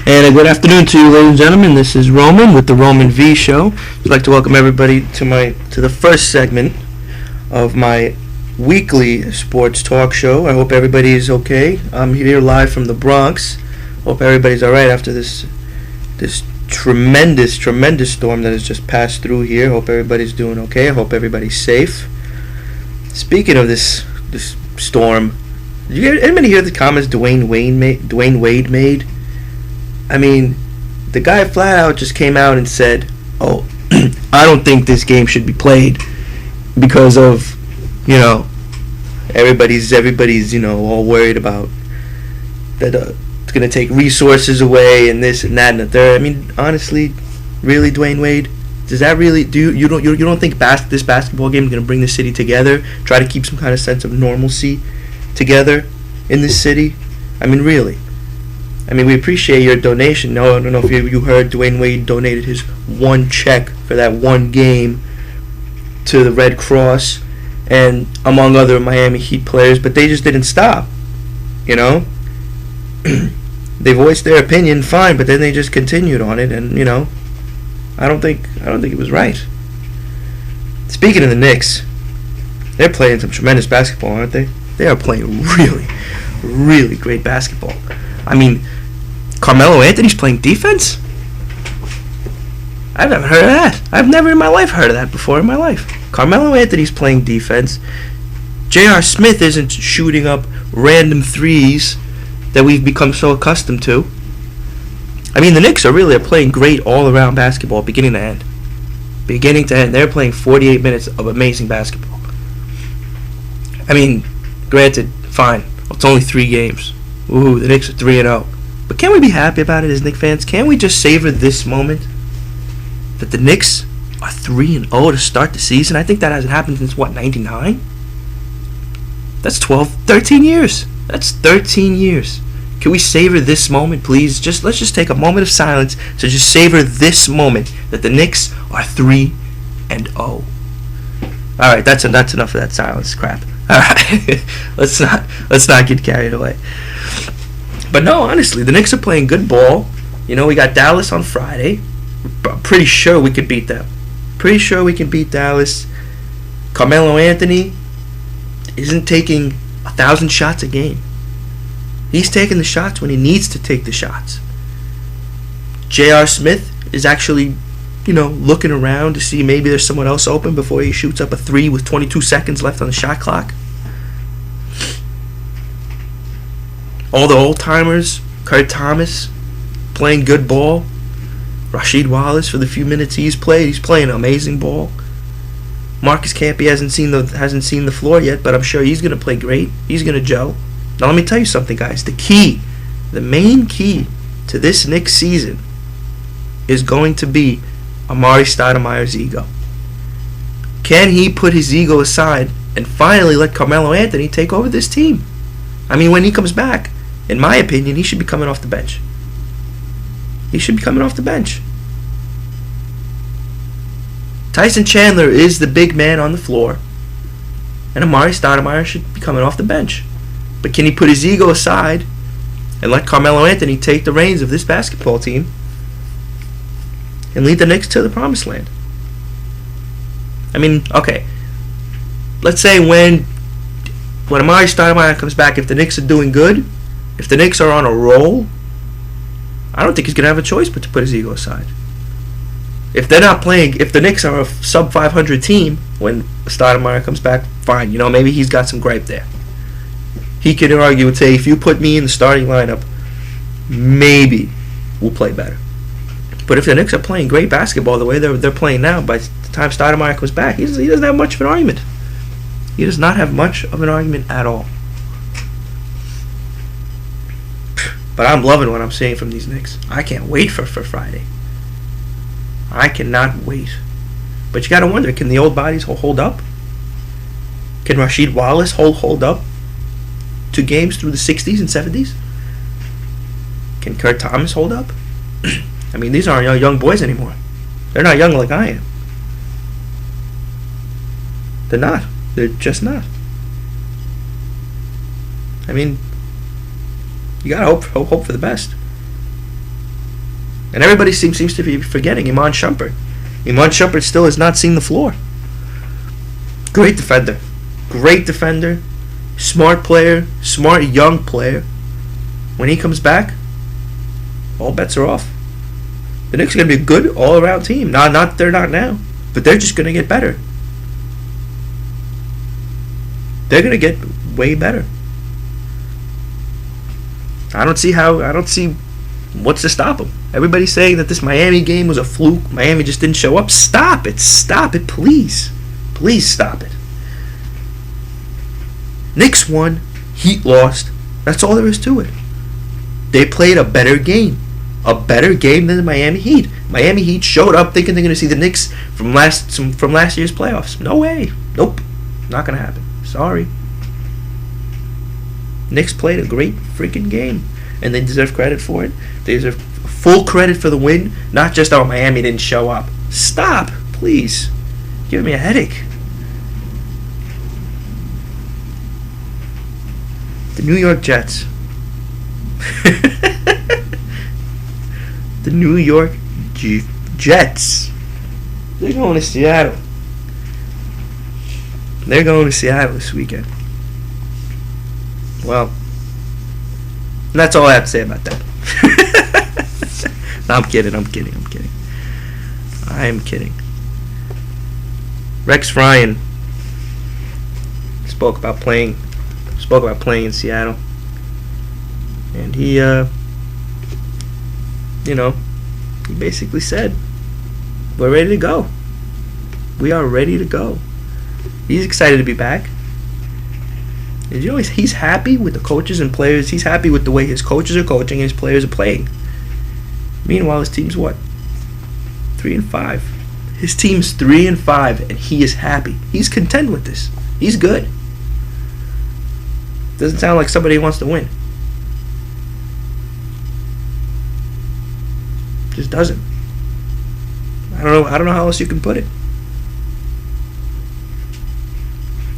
And a good afternoon to you, ladies and gentlemen. This is Roman with the Roman V Show. I'd like to welcome everybody to the first segment of my weekly sports talk show. I hope everybody is okay. I'm here live from the Bronx. Hope everybody's all right after this tremendous storm that has just passed through here. Hope everybody's doing okay. I hope everybody's safe. Speaking of this storm, did anybody hear the comments Dwayne Wade made? I mean, the guy flat out just came out and said, "Oh, I don't think this game should be played because of, everybody's all worried about that it's gonna take resources away and this and that and the third." I mean, honestly, really, Dwayne Wade, does that really you don't think this basketball game is gonna bring the city together, try to keep some kind of sense of normalcy together in this city? I mean, really. I mean, we appreciate your donation. No, I don't know if you heard Dwayne Wade donated his one check for that one game to the Red Cross and among other Miami Heat players, but they just didn't stop. They voiced their opinion, fine, but then they just continued on it, and I don't think it was right. Speaking of the Knicks, they're playing some tremendous basketball, aren't they? They are playing really, really great basketball. I mean, Carmelo Anthony's playing defense? I've never heard of that. I've never in my life heard of that before in my life. Carmelo Anthony's playing defense. J.R. Smith isn't shooting up random threes that we've become so accustomed to. I mean, the Knicks are playing great all-around basketball, beginning to end. Beginning to end. They're playing 48 minutes of amazing basketball. I mean, granted, fine. It's only 3 games. Ooh, the Knicks are 3-0. But can't we be happy about it as Knicks fans? Can't we just savor this moment that the Knicks are 3-0 to start the season? I think that hasn't happened since, 99? That's 13 years. That's 13 years. Can we savor this moment, please? Let's just take a moment of silence to just savor this moment that the Knicks are 3-0. All right, that's enough of that silence crap. All right, let's not get carried away. But no, honestly, the Knicks are playing good ball. We got Dallas on Friday. I'm pretty sure we could beat them. Pretty sure we can beat Dallas. Carmelo Anthony isn't taking 1,000 shots a game. He's taking the shots when he needs to take the shots. J.R. Smith is actually, looking around to see maybe there's someone else open before he shoots up a 3 with 22 seconds left on the shot clock. All the old-timers, Kurt Thomas, playing good ball. Rasheed Wallace, for the few minutes he's playing amazing ball. Marcus Camby hasn't seen the floor yet, but I'm sure he's going to play great. He's going to gel. Now let me tell you something, guys. The main key to this Knicks season is going to be Amari Stoudemire's ego. Can he put his ego aside and finally let Carmelo Anthony take over this team? I mean, when he comes back, in my opinion, he should be coming off the bench. Tyson Chandler is the big man on the floor, and Amari Stoudemire should be coming off the bench. But can he put his ego aside and let Carmelo Anthony take the reins of this basketball team and lead the Knicks to the promised land? I mean, okay. Let's say when Amari Stoudemire comes back, if the Knicks are doing good, if the Knicks are on a roll, I don't think he's going to have a choice but to put his ego aside. If they're not playing, if the Knicks are a sub-500 team when Stoudemire comes back, fine. Maybe he's got some gripe there. He could argue and say, if you put me in the starting lineup, maybe we'll play better. But if the Knicks are playing great basketball the way they're playing now, by the time Stoudemire comes back, he doesn't have much of an argument. He does not have much of an argument at all. But I'm loving what I'm seeing from these Knicks. I can't wait for Friday. I cannot wait. But you got to wonder, can the old bodies hold up? Can Rasheed Wallace hold up 2 games through the 60s and 70s? Can Kurt Thomas hold up? I mean, these aren't young boys anymore. They're not young like I am. They're not. They're just not. I mean, you gotta hope for the best. And everybody seems to be forgetting Iman Shumpert. Iman Shumpert still has not seen the floor. Great defender. Great defender. Smart player. Smart young player. When he comes back, all bets are off. The Knicks are going to be a good all-around team. They're not now, but they're just going to get better. They're going to get way better. I don't see what's to stop them. Everybody's saying that this Miami game was a fluke. Miami just didn't show up. Stop it, please. Please stop it. Knicks won, Heat lost. That's all there is to it. They played a better game. A better game than the Miami Heat. Miami Heat showed up thinking they're going to see the Knicks from last year's playoffs. No way. Nope. Not going to happen. Sorry. Knicks played a great freaking game, and they deserve credit for it. They deserve full credit for the win, not just, oh, Miami didn't show up. Stop, please. Give me a headache. The New York Jets. The New York Jets. They're going to Seattle. They're going to Seattle this weekend. Well, that's all I have to say about that. No, I'm kidding. I'm kidding. Rex Ryan spoke about playing in Seattle, and he basically said, we're ready to go. We are ready to go. He's excited to be back. And he's happy with the coaches and players. He's happy with the way his coaches are coaching and his players are playing. Meanwhile, his team's what? 3-5. His team's 3-5, and he is happy. He's content with this. He's good. Doesn't sound like somebody who wants to win. Just doesn't. I don't know how else you can put it.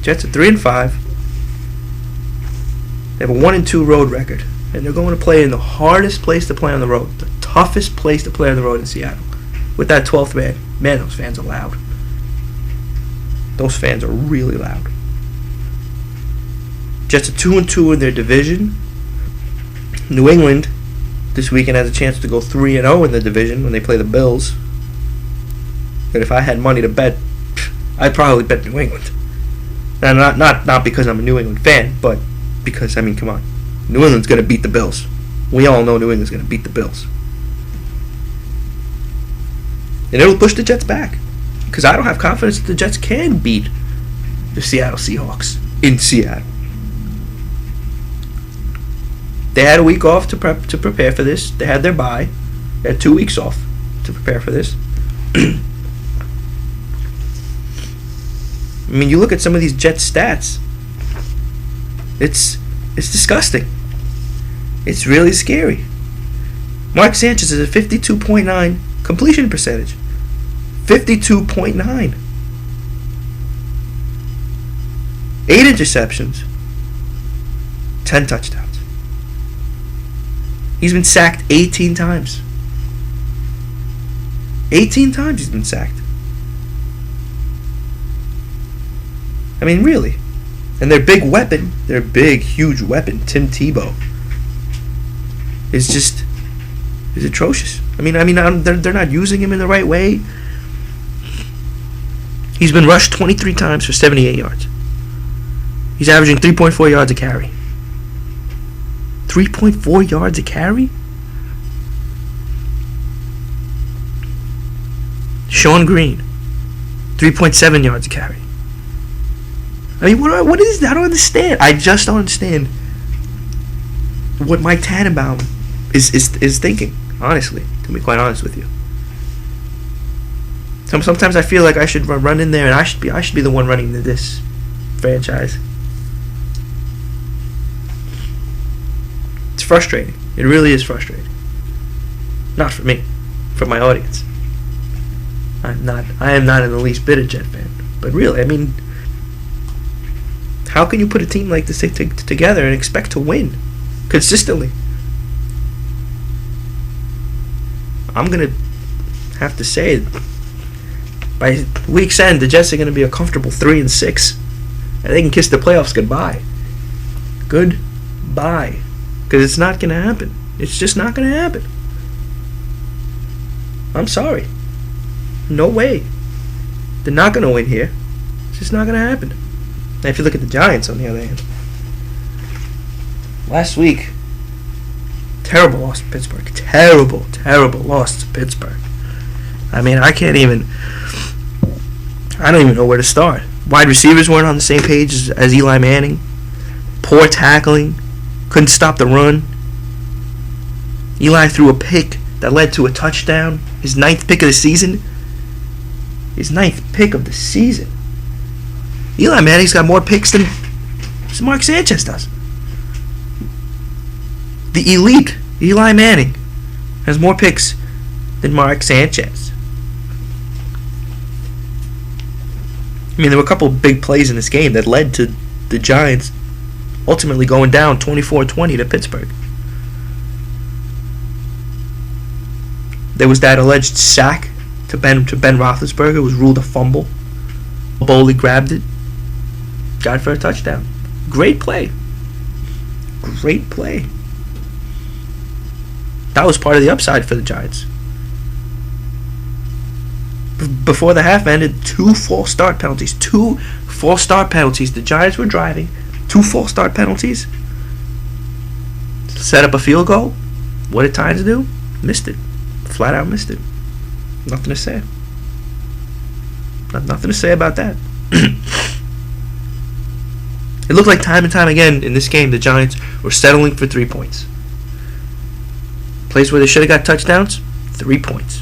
Jets are 3-5. They have a 1-2 road record, and they're going to play in the hardest place to play on the road, the toughest place to play on the road in Seattle, with that 12th man. Man, those fans are loud. Those fans are really loud. Jets are 2-2 in their division. New England this weekend has a chance to go 3-0 in the division when they play the Bills. But if I had money to bet, I'd probably bet New England. Now, not because I'm a New England fan, but because, come on. New England's going to beat the Bills. We all know New England's going to beat the Bills. And it'll push the Jets back. Because I don't have confidence that the Jets can beat the Seattle Seahawks in Seattle. They had a week off to prepare for this. They had their bye. They had 2 weeks off to prepare for this. You look at some of these Jets stats. It's disgusting. It's really scary. Mark Sanchez is a 52.9 completion percentage. 52.9. 8 interceptions. 10 touchdowns. He's been sacked 18 times. 18 times he's been sacked. Really. And their big weapon, huge weapon, Tim Tebow, is atrocious. They're not using him in the right way. He's been rushed 23 times for 78 yards. He's averaging 3.4 yards a carry. 3.4 yards a carry? Sean Green, 3.7 yards a carry. What is that? I don't understand. I just don't understand what Mike Tannenbaum is thinking, honestly, to be quite honest with you. Sometimes I feel like I should run in there and I should be the one running this franchise. It's frustrating. It really is frustrating. Not for me, for my audience. I am not in the least bit a Jet fan. But really, how can you put a team like this together and expect to win consistently? I'm going to have to say by week's end, the Jets are going to be a comfortable 3-6. And they can kiss the playoffs goodbye. Goodbye. Because it's not going to happen. It's just not going to happen. I'm sorry. No way. They're not going to win here. It's just not going to happen. Now, if you look at the Giants, on the other hand, last week, terrible loss to Pittsburgh. Terrible loss to Pittsburgh. I mean, I don't even know where to start. Wide receivers weren't on the same page as Eli Manning. Poor tackling. Couldn't stop the run. Eli threw a pick that led to a touchdown. His 9th pick of the season. Eli Manning's got more picks than Mark Sanchez does. The elite Eli Manning has more picks than Mark Sanchez. I mean, there were a couple of big plays in this game that led to the Giants ultimately going down 24-20 to Pittsburgh. There was that alleged sack to Ben Roethlisberger. It was ruled a fumble. Bowley grabbed it, got it for a touchdown. Great play. That was part of the upside for the Giants. Before the half ended, 2 false start penalties. The Giants were driving. 2 false start penalties. Set up a field goal. What did Tynes do? Missed it. Flat out missed it. Nothing to say. Nothing to say about that. It looked like time and time again in this game the Giants were settling for 3 points. Place where they should have got touchdowns, 3 points.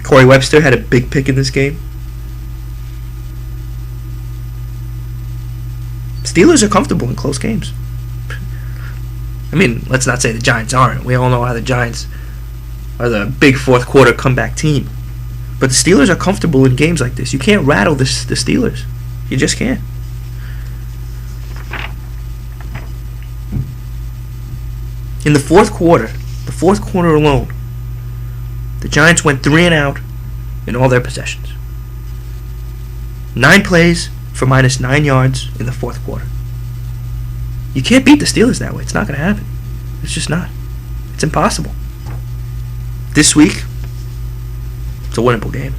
Corey Webster had a big pick in this game. Steelers are comfortable in close games. I mean, let's not say the Giants aren't. We all know how the Giants are the big fourth quarter comeback team. But the Steelers are comfortable in games like this. You can't rattle the Steelers. You just can't. In the fourth quarter alone, the Giants went 3 and out in all their possessions. 9 plays for minus 9 yards in the fourth quarter. You can't beat the Steelers that way. It's not going to happen. It's just not. It's impossible. This week, it's a winnable game.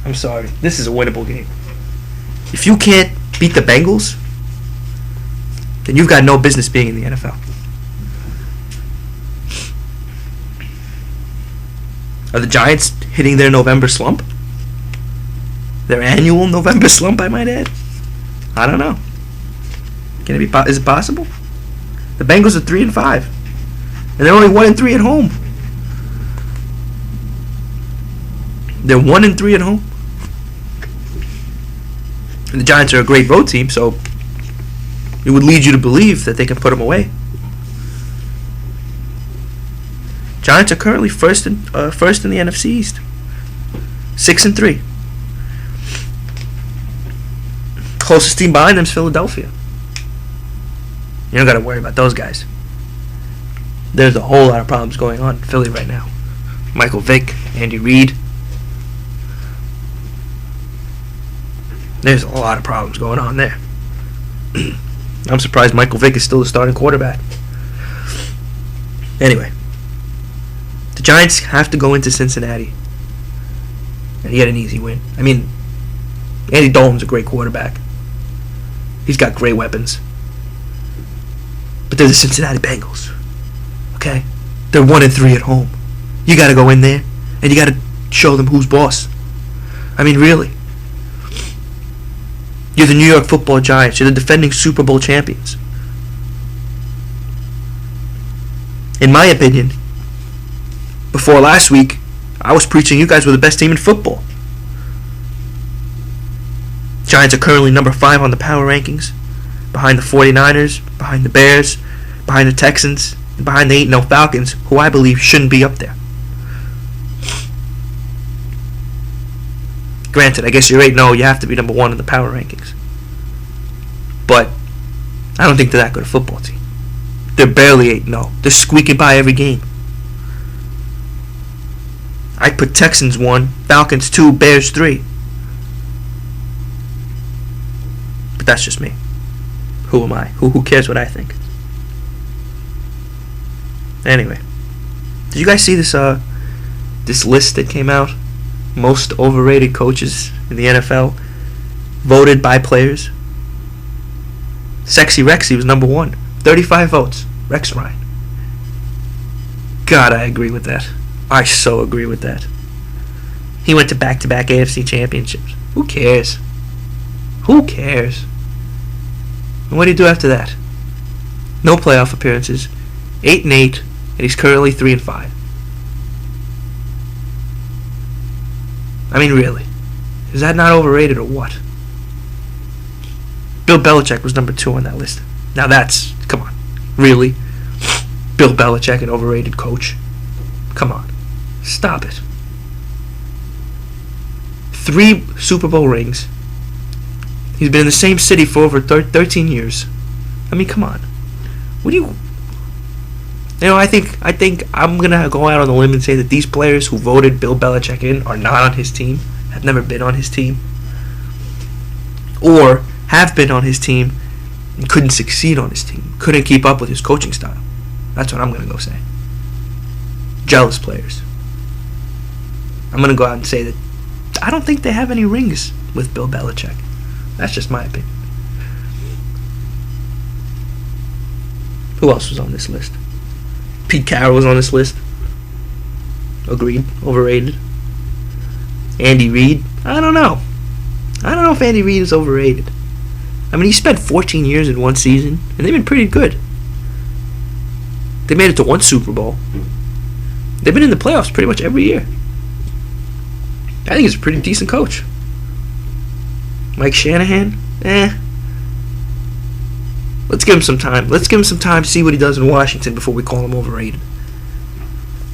I'm sorry. This is a winnable game. If you can't beat the Bengals, then you've got no business being in the NFL. Are the Giants hitting their November slump? Their annual November slump, I might add? I don't know. Can it be? Is it possible? The Bengals are 3-5, and they're only 1-3 at home. They're 1-3 at home, and the Giants are a great road team, so it would lead you to believe that they can put them away. Giants are currently first in the NFC East, 6-3. Closest team behind them is Philadelphia. You don't got to worry about those guys. There's a whole lot of problems going on in Philly right now. Michael Vick, Andy Reid. There's a lot of problems going on there. I'm surprised Michael Vick is still the starting quarterback. Anyway, the Giants have to go into Cincinnati and get an easy win. I mean, Andy Dalton's a great quarterback. He's got great weapons. But they're the Cincinnati Bengals. Okay? They're 1-3 at home. You got to go in there and you got to show them who's boss. I mean, really. You're the New York Football Giants. You're the defending Super Bowl champions. In my opinion, before last week, I was preaching you guys were the best team in football. Giants are currently number 5 on the power rankings, behind the 49ers, behind the Bears, behind the Texans, and behind the 8-0 Falcons, who I believe shouldn't be up there. Granted, I guess you're 8-0, you have to be number 1 in the power rankings. But I don't think they're that good a football team. They're barely 8-0. They're squeaking by every game. I'd put Texans 1, Falcons 2, Bears 3. But that's just me. Who am I? Who cares what I think? Anyway, did you guys see this list that came out? Most overrated coaches in the NFL, voted by players. Sexy Rexy was number 1, 35 votes. Rex Ryan. God, I agree with that. I so agree with that. He went to back-to-back AFC championships. Who cares? Who cares? And what did he do after that? No playoff appearances, 8-8, and he's currently 3-5. I mean, really, is that not overrated or what? Bill Belichick was number 2 on that list. Now that's, come on, really? Bill Belichick, an overrated coach? Come on, stop it. 3 Super Bowl rings. He's been in the same city for over 13 years. I mean, come on. What do you... You know, I think I'm going to go out on a limb and say that these players who voted Bill Belichick in are not on his team, have never been on his team, or have been on his team and couldn't succeed on his team, couldn't keep up with his coaching style. That's what I'm going to go say. Jealous players. I'm going to go out and say that I don't think they have any rings with Bill Belichick. That's just my opinion. Who else was on this list? Pete Carroll was on this list. Agreed. Overrated. Andy Reid. I don't know. I don't know if Andy Reid is overrated. I mean, he spent 14 years in one season, and they've been pretty good. They made it to 1 Super Bowl. They've been in the playoffs pretty much every year. I think he's a pretty decent coach. Mike Shanahan? Let's give him some time. Let's give him some time to see what he does in Washington before we call him overrated.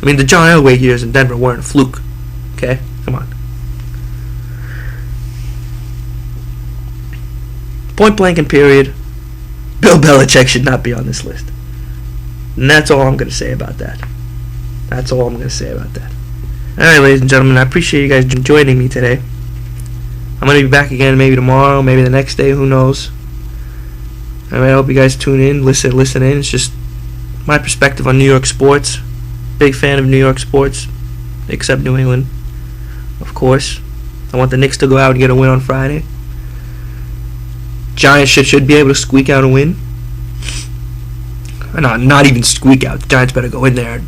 I mean, the John Elway years in Denver weren't a fluke. Okay? Come on. Point blank and period, Bill Belichick should not be on this list. And that's all I'm going to say about that. That's all I'm going to say about that. Alright, ladies and gentlemen, I appreciate you guys joining me today. I'm going to be back again maybe tomorrow, maybe the next day, who knows. I hope you guys tune in, listen in. It's just my perspective on New York sports. Big fan of New York sports, except New England, of course. I want the Knicks to go out and get a win on Friday. Giants should be able to squeak out a win. Not even squeak out. The Giants better go in there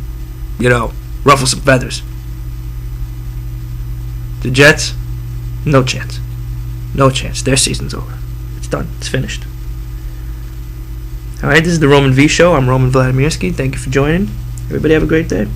and, ruffle some feathers. The Jets, no chance. No chance. Their season's over. It's done. It's finished. Alright, this is the Roman V Show. I'm Roman Vladimirsky. Thank you for joining. Everybody have a great day.